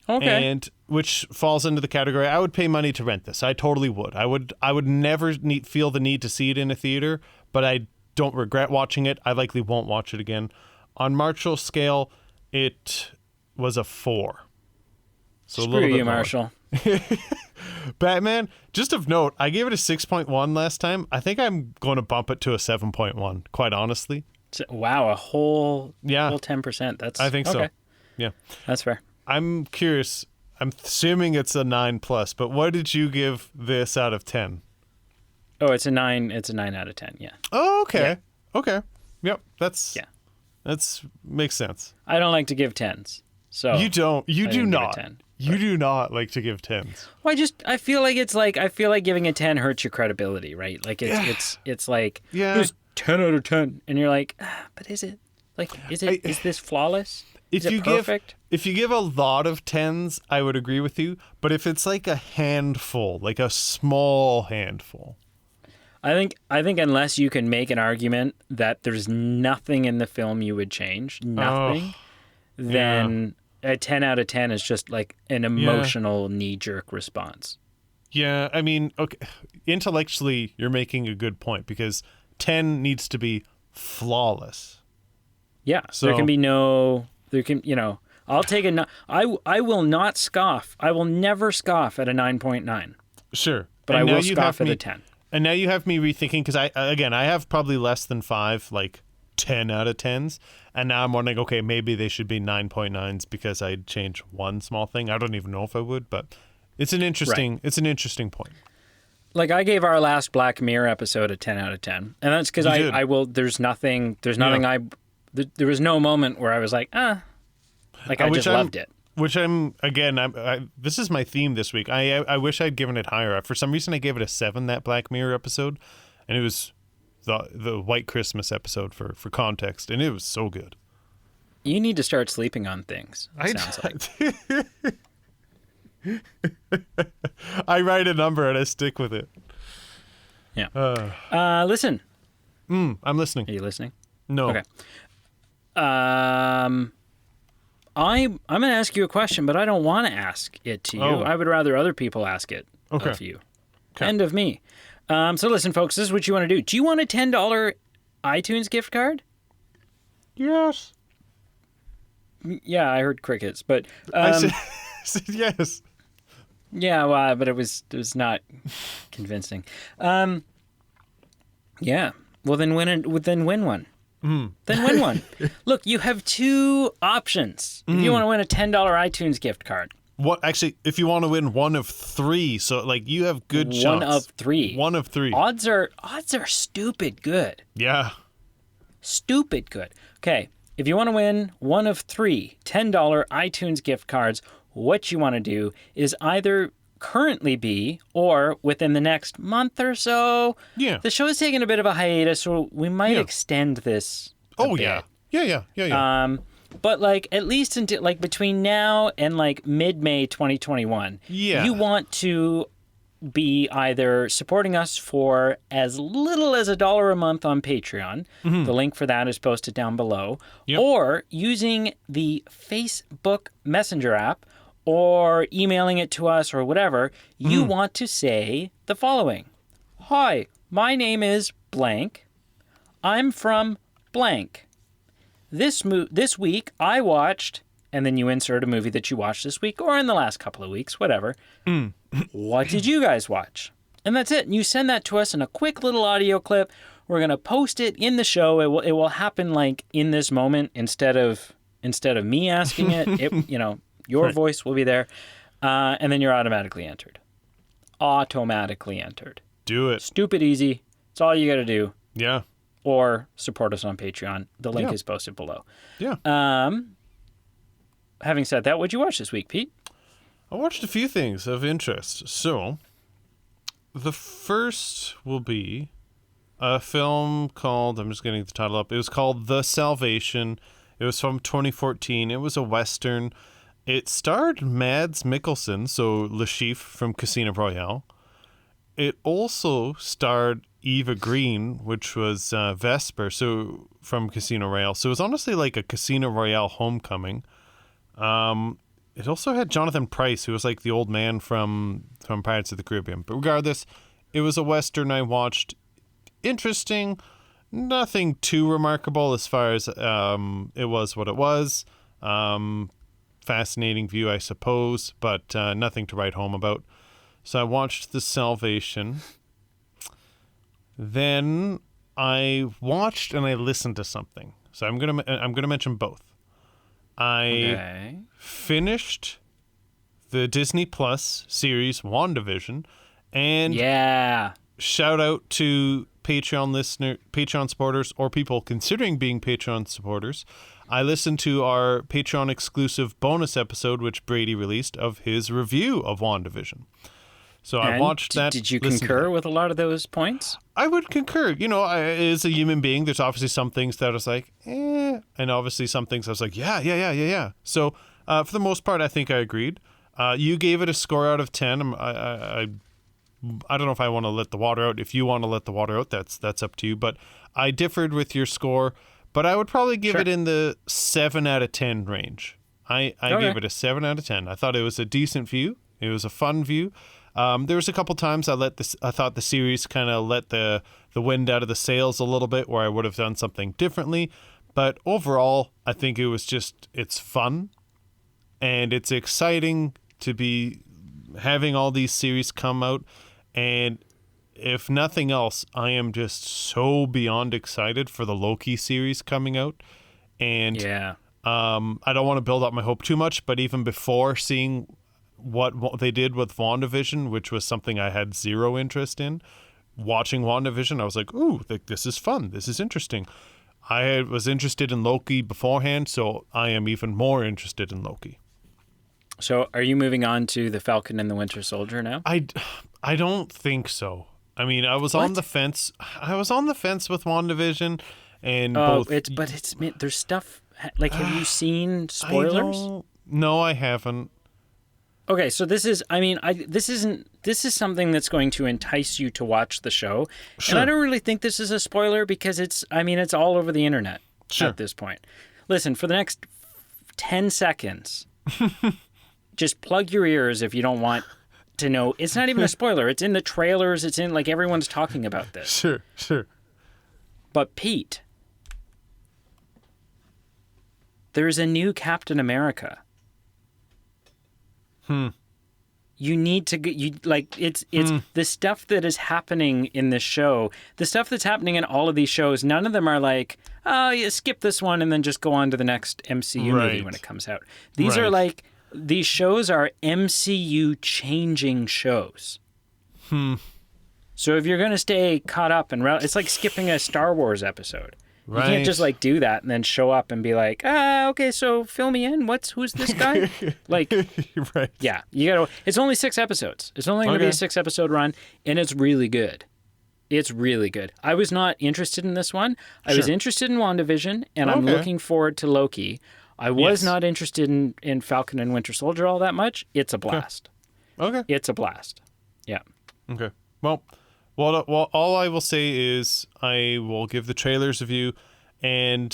Okay.
And which falls into the category, I would pay money to rent this. I totally would. I would never feel the need to see it in a theater, but I don't regret watching it. I likely won't watch it again. On Marshall's scale, it was a 4. So
Screw
a little bit
you,
lower.
Marshall.
Batman, just of note, I gave it a 6.1 last time. I think I'm going to bump it to a 7.1, quite honestly.
Wow, a whole 10%. That's
I think so.
okay.
Yeah.
That's fair.
I'm curious. I'm assuming it's a 9+, but what did you give this out of 10?
Oh, it's a 9. It's a 9 out of 10. Yeah.
Oh, okay.
Yeah.
Okay. Yep. That's makes sense.
I don't like to give 10s. So
You don't. You
I
do
didn't give it
not.
10.
You do not like to give 10s.
Well, I feel like giving a 10 hurts your credibility, right? Like it's like
Yeah.
It's 10 out of 10, and you're like, but is it like is this flawless? Is it perfect?
If you give a lot of 10s, I would agree with you. But if it's like a handful, like a small handful,
I think unless you can make an argument that there's nothing in the film you would change, nothing, then a 10 out of 10 is just like an emotional knee-jerk response.
yeah, I mean, okay, intellectually, you're making a good point because 10 needs to be flawless.
Yeah,
So-
I'll take I will not scoff. I will never scoff at a 9.9,
Sure,
but
And
I
now
will
you
scoff
have
at
me-
a 10.
And now you have me rethinking because I have probably less than 5, like 10 out of 10s, and now I'm wondering, okay, maybe they should be 9.9s because I'd change one small thing. I don't even know if I would, but it's an interesting point.
Like I gave our last Black Mirror episode a 10 out of 10, and that's because
You did.
I will. There's nothing.
Yeah.
There was no moment where I was like, like I
Which
just loved it.
Which this is my theme this week. I wish I'd given it higher. For some reason, I gave it a 7, that Black Mirror episode, and it was the White Christmas episode for context, and it was so good.
You need to start sleeping on things. It sounds like.
I write a number and I stick with it.
Yeah. Listen.
I'm listening.
Are you listening?
No.
Okay. I'm going to ask you a question, but I don't want to ask it to you.
Oh.
I would rather other people ask it of you.
Okay.
And of me. So listen, folks, this is what you want to do. Do you want a $10 iTunes gift card?
Yes.
Yeah, I heard crickets, but
I said yes.
yeah, well, but it was not convincing. Yeah. Well, then win one. Then win one. Look, you have 2 options. If you want to win a $10 iTunes gift card.
What actually? If you want to win one of 3, so like you have good shots.
One of 3.
One of 3.
Odds are stupid good.
Yeah.
Stupid good. Okay, if you want to win one of 3 $10 iTunes gift cards, what you want to do is either currently be or within the next month or so.
Yeah.
The show is taking a bit of a hiatus, so we might extend this. a bit.
Yeah.
But like at least until like between now and like mid-May 2021,
Yeah.
you want to be either supporting us for as little as $1 a month on Patreon. The link for that is posted down below.
Yep.
Or using the Facebook Messenger app or emailing it to us or whatever. You want to say the following. Hi, my name is blank. I'm from blank. This week I watched, and then you insert a movie that you watched this week or in the last couple of weeks, whatever. What did you guys watch? And that's it. And you send that to us in a quick little audio clip. We're going to post it in the show. It will happen like in this moment instead of me asking it. Your voice will be there. And then you're automatically entered. Automatically entered.
Do it.
Stupid easy. It's all you got to do.
Yeah.
Or support us on Patreon. The link
Yeah.
is posted below.
Yeah.
Having said that, what'd you watch this week, Pete?
I watched a few things of interest. So, the first will be a film called, I'm just getting the title up. It was called The Salvation. It was from 2014. It was a Western. It starred Mads Mikkelsen, so Le Chiffre from Casino Royale. It also starred Eva Green, which was Vesper, so from Casino Royale. So it was honestly like a Casino Royale homecoming. It also had Jonathan Pryce, who was like the old man from Pirates of the Caribbean. But regardless, it was a Western I watched. Interesting. Nothing too remarkable as far as it was what it was. Fascinating view, I suppose, but nothing to write home about. So I watched The Salvation. Then I watched and I listened to something. So I'm gonna mention both. I finished the Disney Plus series WandaVision, and
Yeah.
shout out to Patreon supporters, or people considering being Patreon supporters, I listened to our Patreon exclusive bonus episode, which Brady released, of his review of WandaVision. So I watched that.
Did you concur with a lot of those points?
I would concur. You know, as a human being, there's obviously some things that I was like, and obviously some things I was like, yeah. So for the most part, I think I agreed. You gave it a score out of 10. I don't know if I want to let the water out. If you want to let the water out, that's up to you. But I differed with your score, but I would probably give it in the 7 out of 10 range. I gave it a 7 out of 10. I thought it was a decent view. It was a fun view. There was a couple times I thought the series kind of let the wind out of the sails a little bit, where I would have done something differently. But overall, I think it's fun, and it's exciting to be having all these series come out. And if nothing else, I am just so beyond excited for the Loki series coming out. And I don't want to build up my hope too much, but even before seeing what they did with WandaVision, which was something I had zero interest in, watching WandaVision, I was like, ooh, this is fun. This is interesting. I was interested in Loki beforehand, so I am even more interested in Loki.
So are you moving on to the Falcon and the Winter Soldier now?
I don't think so. I mean, I was on the fence. I was on the fence with WandaVision, and
there's stuff like, have you seen spoilers?
No, I haven't.
Okay, so this is something that's going to entice you to watch the show. Sure. And I don't really think this is a spoiler because it's all over the internet at this point. Listen, for the next 10 seconds, just plug your ears if you don't want to know. It's not even a spoiler. It's in the trailers. It's in, like, everyone's talking about this.
Sure.
But Pete, there's a new Captain America. You need to get it's the stuff that is happening in this show, the stuff that's happening in all of these shows. None of them are like, oh, you skip this one and then just go on to the next MCU movie when it comes out. These are like, these shows are MCU changing shows. So if you're going to stay caught up and it's like skipping a Star Wars episode. You can't just like do that and then show up and be like, okay, so fill me in. Who's this guy? Like, yeah, you gotta. It's only 6 episodes. It's only going to be a 6-episode run, and it's really good. It's really good. I was not interested in this one. I was interested in WandaVision, and I'm looking forward to Loki. I was not interested in Falcon and Winter Soldier all that much. It's a blast.
Okay.
It's a blast. Yeah.
Okay. Well, all I will say is I will give the trailers a view, and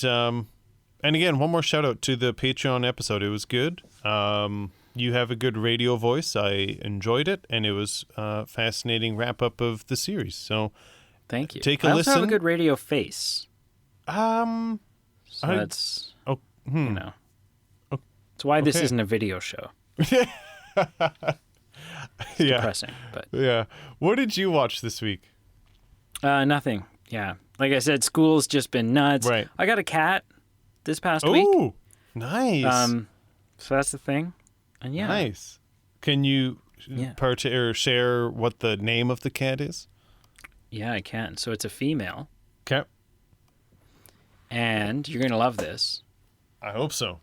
again, one more shout out to the Patreon episode. It was good. You have a good radio voice. I enjoyed it, and it was a fascinating wrap up of the series. So,
thank you.
Take a listen.
I also have a good radio face.
So
that's you know, that's why this isn't a video show. It's depressing, but
yeah. What did you watch this week?
Nothing. Yeah, like I said, school's just been nuts.
Right.
I got a cat this past week.
Oh, nice.
So that's the thing, and yeah,
nice. Can you share what the name of the cat is?
Yeah, I can. So it's a female.
Okay.
And you're gonna love this.
I hope so.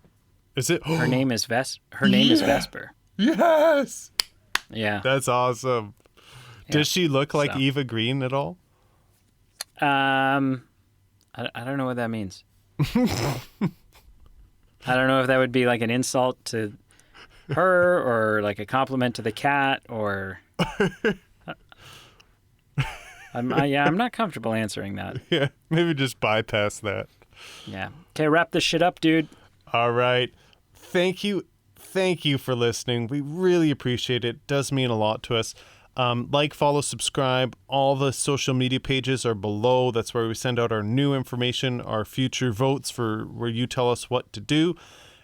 Is it?
Her name is Her name is Vesper.
Yes.
Yeah.
That's awesome. Yeah. Does she look like Eva Green at all?
I don't know what that means. I don't know if that would be like an insult to her or like a compliment to the cat or... I'm not comfortable answering that.
Yeah, maybe just bypass that.
Yeah. Okay, wrap this shit up, dude.
All right. Thank you for listening. We really appreciate it. It does mean a lot to us. Like, follow, subscribe. All the social media pages are below. That's where we send out our new information, our future votes for where you tell us what to do.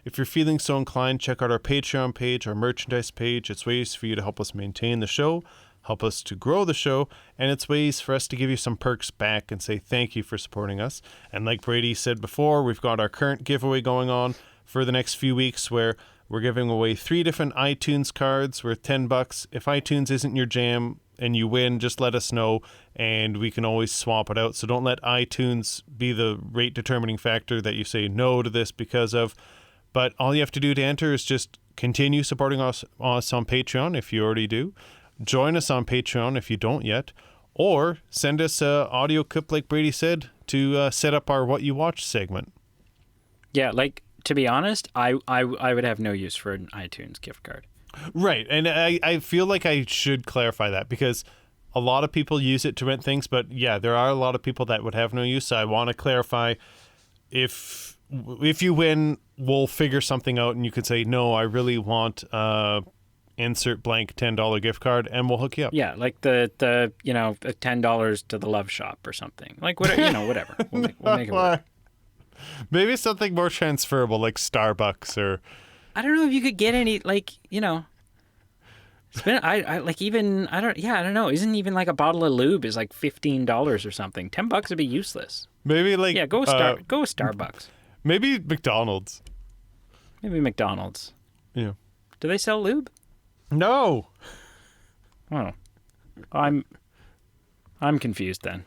If you're feeling so inclined, check out our Patreon page, our merchandise page. It's ways for you to help us maintain the show, help us to grow the show, and it's ways for us to give you some perks back and say thank you for supporting us. And like Brady said before, we've got our current giveaway going on for the next few weeks where we're giving away 3 different iTunes cards worth $10. If iTunes isn't your jam and you win, just let us know and we can always swap it out. So don't let iTunes be the rate determining factor that you say no to this because of. But all you have to do to enter is just continue supporting us on Patreon if you already do. Join us on Patreon if you don't yet. Or send us an audio clip, like Brady said, to set up our What You Watch segment.
Yeah, like, to be honest, I would have no use for an iTunes gift card.
Right, and I feel like I should clarify that because a lot of people use it to rent things, but yeah, there are a lot of people that would have no use, so I want to clarify if you win, we'll figure something out and you could say, no, I really want insert blank $10 gift card and we'll hook you up.
Yeah, like the $10 to the Love Shop or something. Like, whatever, whatever. We'll make it work.
Maybe something more transferable like Starbucks or...
I don't know if you could get any, like, I don't know. Isn't even like a bottle of lube is like $15 or something. $10 would be useless.
Maybe like...
Yeah, go with Starbucks.
Maybe McDonald's.
Maybe McDonald's.
Yeah.
Do they sell lube?
No.
Oh. I'm confused then.